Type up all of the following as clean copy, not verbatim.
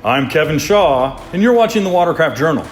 I'm Kevin Shaw, and you're watching the Watercraft Journal.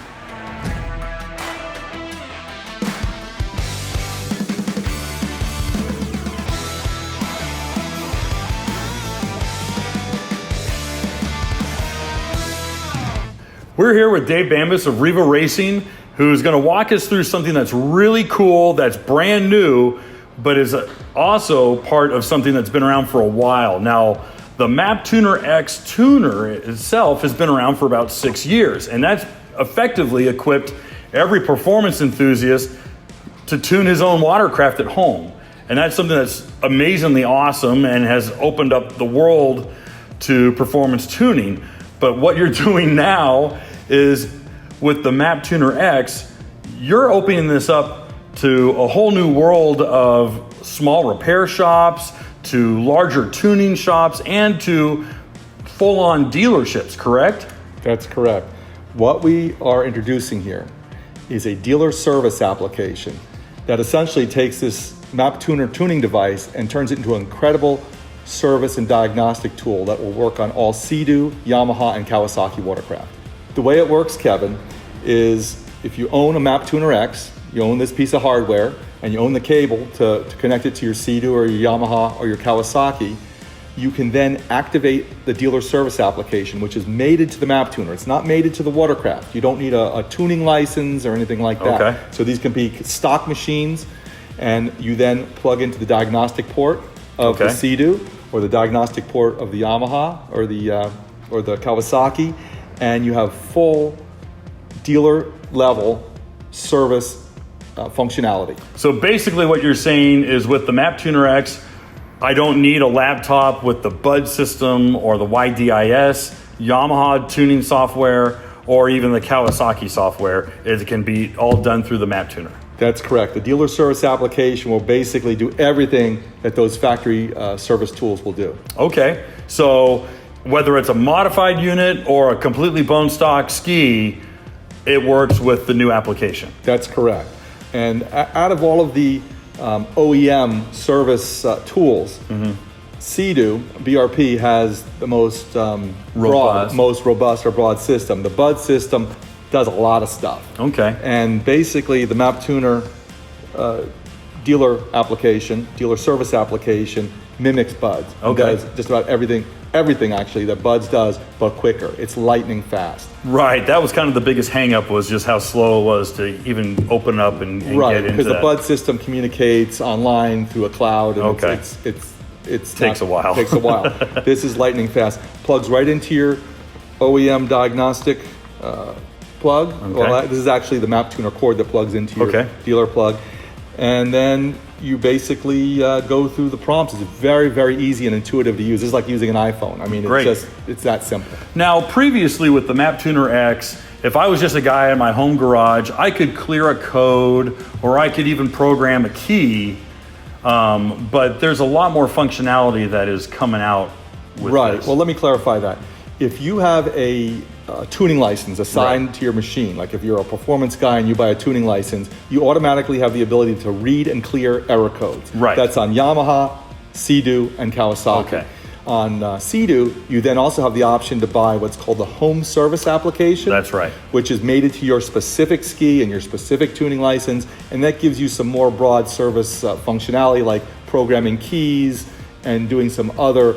We're here with Dave Bambus of RIVA Racing, who's going to walk us through something that's really cool, that's brand new, but is also part of something that's been around for a while. Now, the MaptunerX tuner itself has been around for about 6 years, and that's effectively equipped every performance enthusiast to tune his own watercraft at home. And that's something that's amazingly awesome and has opened up the world to performance tuning. But what you're doing now is with the MaptunerX, you're opening this up to a whole new world of small repair shops, to larger tuning shops, and to full-on dealerships, correct? That's correct. What we are introducing here is a dealer service application that essentially takes this MapTuner tuning device and turns it into an incredible service and diagnostic tool that will work on all Sea-Doo, Yamaha, and Kawasaki watercraft. The way it works, Kevin, is if you own a MaptunerX, you own this piece of hardware, and you own the cable to connect it to your Sea-Doo or your Yamaha or your Kawasaki, you can then activate the dealer service application, which is mated to the MapTuner. It's not mated to the watercraft. You don't need a tuning license or anything like that. Okay. So these can be stock machines, and you then plug into the diagnostic port of the Sea-Doo or the diagnostic port of the Yamaha or the Kawasaki, and you have full dealer level service functionality. So basically what you're saying is with the MaptunerX, I don't need a laptop with the BUD system or the YDIS, Yamaha tuning software, or even the Kawasaki software. It can be all done through the MapTuner. That's correct. The dealer service application will basically do everything that those factory service tools will do. Okay, so whether it's a modified unit or a completely bone stock ski, it works with the new application. That's correct. And out of all of the OEM service tools, Sea-Doo, BRP, has the most robust or broad system. The BUD system does a lot of stuff. Okay. And basically the MapTuner dealer service application mimics BUD's. Okay. It does just about everything actually that BUD's does, but quicker. It's lightning fast. Right, that was kind of the biggest hang-up, was just how slow it was to even open up and get into that. Right, because the BUD system communicates online through a cloud, and it takes a while. Takes a while. This is lightning fast. Plugs right into your OEM diagnostic plug. Okay. Well, this is actually the MapTuner cord that plugs into your dealer plug. And then you basically go through the prompts. It's very, very easy and intuitive to use. It's like using an iPhone. I mean, it's that simple. Now, previously with the MaptunerX, if I was just a guy in my home garage, I could clear a code, or I could even program a key, but there's a lot more functionality that is coming out with this. Well, let me clarify that. If you have a tuning license assigned to your machine, like if you're a performance guy and you buy a tuning license, you automatically have the ability to read and clear error codes. Right. That's on Yamaha, Sea-Doo, and Kawasaki. Okay. On Sea-Doo, you then also have the option to buy what's called the home service application. That's right. Which is mated to your specific ski and your specific tuning license, and that gives you some more broad service functionality, like programming keys and doing some other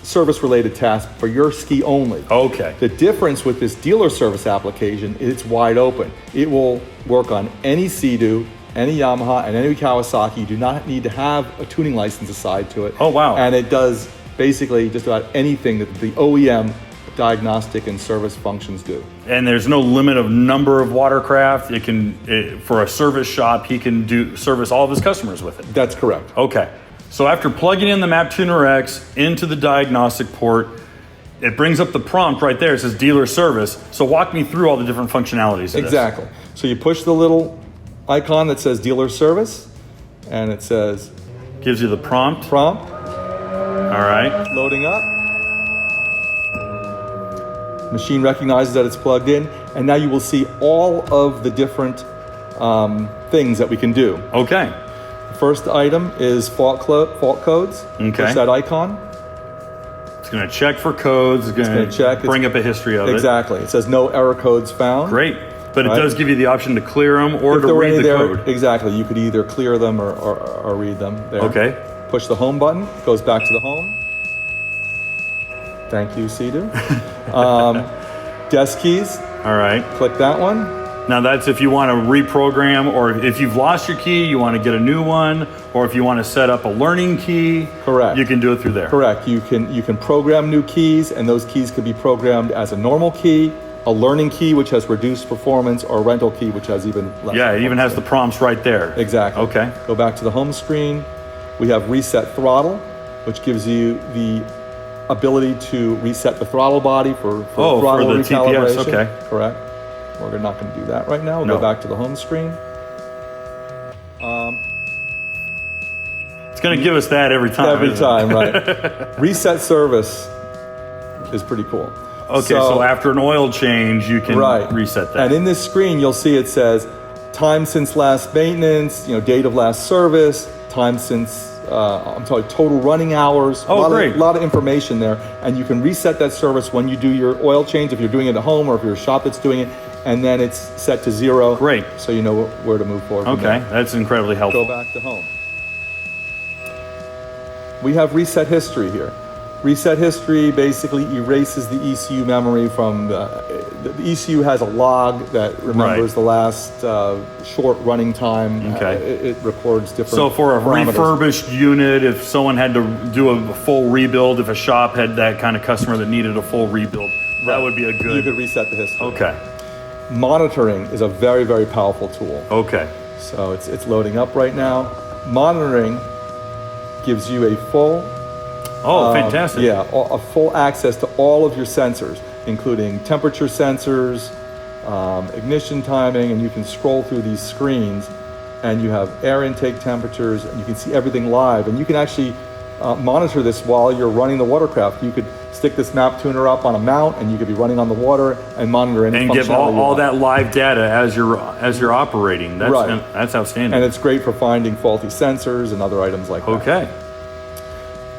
service-related tasks for your ski only. Okay. The difference with this dealer service application is it's wide open. It will work on any Sea-Doo, any Yamaha, and any Kawasaki. You do not need to have a tuning license assigned to it. Oh, wow. And it does basically just about anything that the OEM diagnostic and service functions do. And there's no limit of number of watercraft. For a service shop, he can service all of his customers with it. That's correct. Okay. So after plugging in the MaptunerX into the diagnostic port, it brings up the prompt right there. It says dealer service. So walk me through all the different functionalities of Exactly. So you push the little icon that says dealer service, and it says... Gives you the prompt. All right. Loading up. Machine recognizes that it's plugged in, and now you will see all of the different things that we can do. Okay. First item is fault codes. Okay. Push that icon. It's going to check for codes. It's going to bring up a history of it. Exactly. It says no error codes found. Great. But it does give you the option to clear them or to read the code. Exactly. You could either clear them or read them. There. Okay. Push the home button. Goes back to the home. Thank you, Sidhu. Desk keys. All right. Click that one. Now that's if you want to reprogram, or if you've lost your key, you want to get a new one, or if you want to set up a learning key. Correct. You can do it through there. Correct. You can program new keys, and those keys can be programmed as a normal key, a learning key which has reduced performance, or a rental key which has even less. Yeah, it even has the prompts right there. Exactly. Okay. Go back to the home screen. We have reset throttle, which gives you the ability to reset the throttle body for throttle for the recalibration. TPS. Okay. Correct. We're not going to do that right now. We'll go back to the home screen. It's going to give us that every time. Every time, right. Reset service is pretty cool. Okay, so after an oil change, you can reset that. And in this screen, you'll see it says time since last maintenance, date of last service, time since, total running hours. Great. A lot of information there. And you can reset that service when you do your oil change, if you're doing it at home or if you're a shop that's doing it. And then it's set to 0. Great. So you know where to move forward. Okay, that's incredibly helpful. Go back to home. We have reset history here. Reset history basically erases the ECU memory from the ECU has a log that remembers the last short running time. Okay. It records different. So for a parameters. Refurbished unit, if someone had to do a full rebuild, if a shop had that kind of customer that needed a full rebuild, that would be a good. You could reset the history. Okay. Monitoring is a very, very powerful tool. Okay. So it's loading up right now. Monitoring gives you a full. Fantastic. A full access to all of your sensors, including temperature sensors, ignition timing, and you can scroll through these screens and you have air intake temperatures and you can see everything live. And you can actually monitor this while you're running the Watercraft. You could stick this map tuner up on a mount and you could be running on the water and monitor any and give all that live data as you're operating. That's outstanding. And it's great for finding faulty sensors and other items like that. Okay.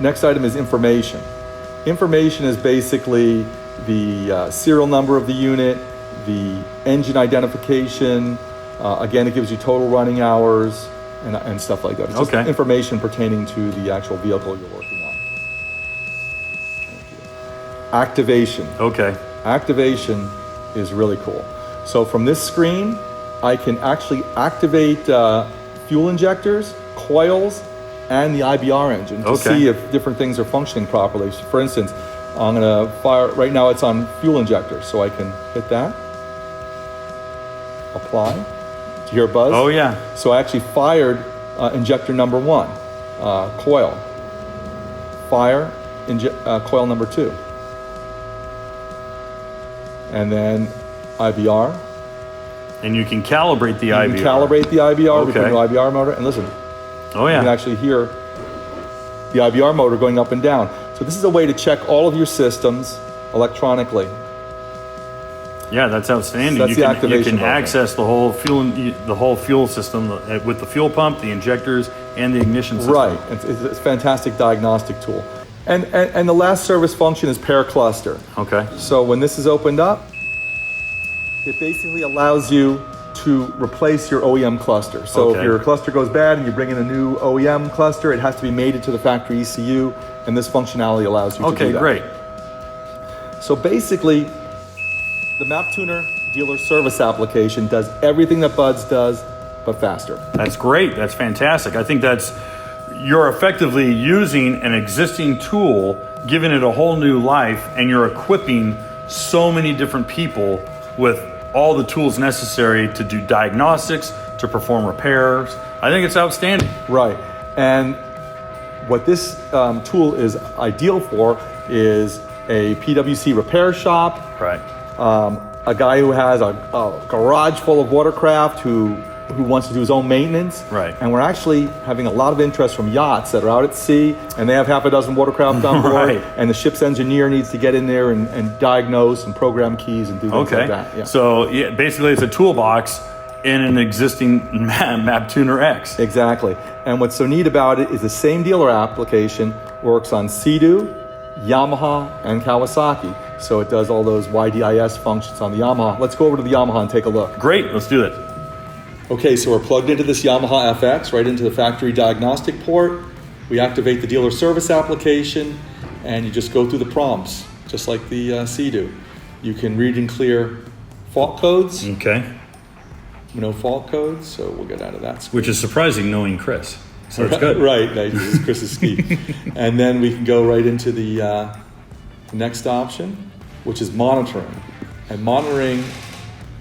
Next item is information. Information is basically the serial number of the unit, the engine identification. Again, it gives you total running hours and stuff like that. It's just information pertaining to the actual vehicle you're working on. Thank you. Activation. Okay. Activation is really cool. So from this screen, I can actually activate fuel injectors, coils, and the IBR engine to see if different things are functioning properly. So for instance, I'm going to fire, right now it's on fuel injector, so I can hit that, apply. Do you hear a buzz? Oh yeah. So I actually fired injector number 1, coil. Fire coil number 2. And then IBR. And you can calibrate the IBR. You can calibrate the IBR with the new IBR motor, and listen. Oh yeah. You can actually hear the IBR motor going up and down. So this is a way to check all of your systems electronically. Yeah, that's outstanding. So that's the activation. You can access the whole fuel system with the fuel pump, the injectors, and the ignition system. Right. It's a fantastic diagnostic tool. And the last service function is pair cluster. Okay. So when this is opened up, it basically allows you to replace your OEM cluster. So if your cluster goes bad and you bring in a new OEM cluster, it has to be mated to the factory ECU, and this functionality allows you to do that. Okay, great. So basically, the MapTuner Dealer Service Application does everything that Buds does, but faster. That's great. That's fantastic. I think you're effectively using an existing tool, giving it a whole new life, and you're equipping so many different people with all the tools necessary to do diagnostics, to perform repairs. I think it's outstanding. Right. And what this tool is ideal for is a PWC repair shop. Right. A guy who has a garage full of Watercraft who wants to do his own maintenance. Right. And we're actually having a lot of interest from yachts that are out at sea and they have half a dozen Watercraft on board. Right. And the ship's engineer needs to get in there and diagnose and program keys and do things like that. Yeah. So basically it's a toolbox in an existing MaptunerX. Exactly. And what's so neat about it is the same dealer application works on Sea-Doo, Yamaha and Kawasaki. So it does all those YDIS functions on the Yamaha. Let's go over to the Yamaha and take a look. Great, let's do it. Okay, so we're plugged into this Yamaha FX, right into the factory diagnostic port. We activate the dealer service application, and you just go through the prompts, just like the Sea-Doo. You can read and clear fault codes. Okay. No fault codes, so we'll get out of that screen. Which is surprising knowing Chris. So it's good. Right, this is Chris's ski. And then we can go right into the next option, which is monitoring. And monitoring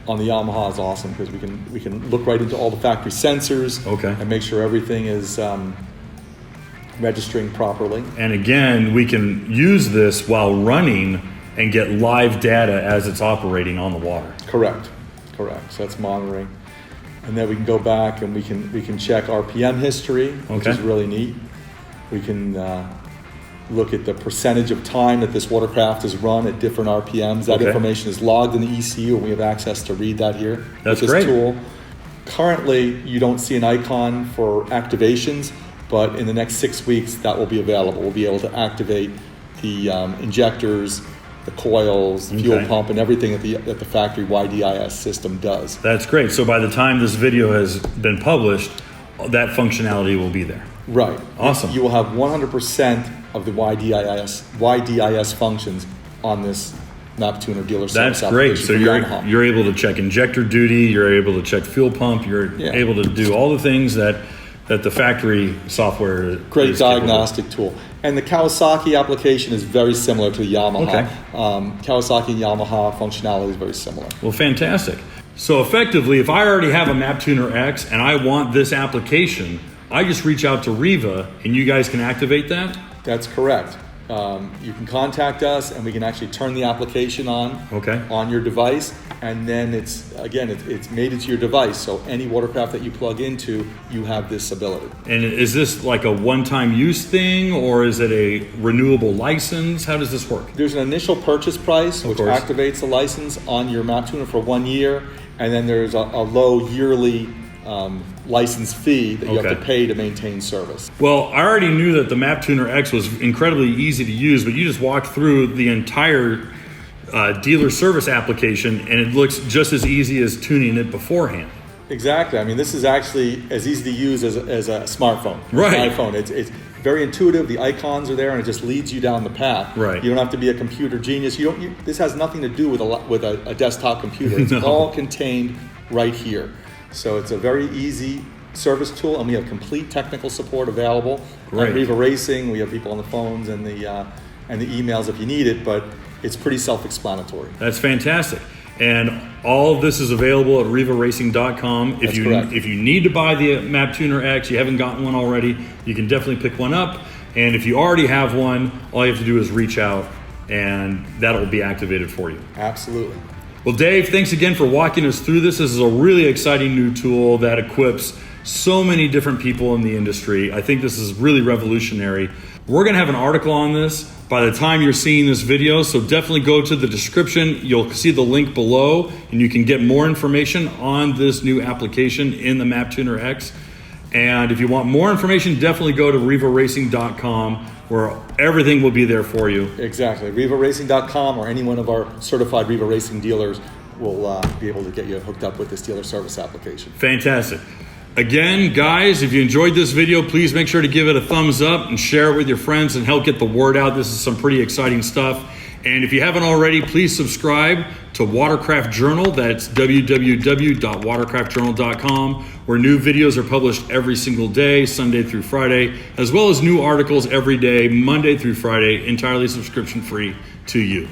on the Yamaha is awesome because we can look right into all the factory sensors, okay, and make sure everything is registering properly. And again, we can use this while running and get live data as it's operating on the water. Correct. So that's monitoring. And then we can go back and we can check RPM history, which is really neat. We can look at the percentage of time that this watercraft is run at different RPMs. That information is logged in the ECU, and we have access to read that here. That's with great. This tool. Currently, you don't see an icon for activations, but in the next 6 weeks, that will be available. We'll be able to activate the injectors, the coils, the fuel pump, and everything that the factory YDIS system does. That's great. So by the time this video has been published, that functionality will be there. Right. Awesome. You will have 100% of the YDIS functions on this MapTuner dealer service That's great. application. So you're able to check injector duty, you're able to check fuel pump, you're able to do all the things that the factory software Great is diagnostic tool. And the Kawasaki application is very similar to the Yamaha. Kawasaki and Yamaha functionality is very similar. Well, fantastic. So effectively, if I already have a MaptunerX and I want this application, I just reach out to RIVA and you guys can activate that? That's correct. You can contact us and we can actually turn the application on your device, and then it's made into your device. So any watercraft that you plug into, you have this ability. And is this like a one-time use thing, or is it a renewable license? How does this work? There's an initial purchase price, which activates the license on your MapTuner for 1 year, and then there's a low yearly license fee that you have to pay to maintain service. Well, I already knew that the MaptunerX was incredibly easy to use, but you just walked through the entire dealer service application and it looks just as easy as tuning it beforehand. Exactly. I mean, this is actually as easy to use as a smartphone. Right. An iPhone. It's very intuitive. The icons are there and it just leads you down the path. Right. You don't have to be a computer genius. This has nothing to do with a desktop computer. It's all contained right here. So it's a very easy service tool, and we have complete technical support available. Right. At RIVA Racing, we have people on the phones and the emails if you need it, but it's pretty self-explanatory. That's fantastic. And all of this is available at rivaracing.com. If you need to buy the MaptunerX, you haven't gotten one already, you can definitely pick one up. And if you already have one, all you have to do is reach out and that'll be activated for you. Absolutely. Well, Dave, thanks again for walking us through this. This is a really exciting new tool that equips so many different people in the industry. I think this is really revolutionary. We're going to have an article on this by the time you're seeing this video, so definitely go to the description. You'll see the link below, and you can get more information on this new application in the MaptunerX. And if you want more information, definitely go to rivaracing.com, where everything will be there for you. Exactly. rivaracing.com, or any one of our certified RIVA Racing dealers will be able to get you hooked up with this dealer service application. Fantastic. Again, guys, if you enjoyed this video, please make sure to give it a thumbs up and share it with your friends and help get the word out. This is some pretty exciting stuff. And if you haven't already, please subscribe to Watercraft Journal. That's www.watercraftjournal.com, where new videos are published every single day, Sunday through Friday, as well as new articles every day, Monday through Friday, entirely subscription free to you.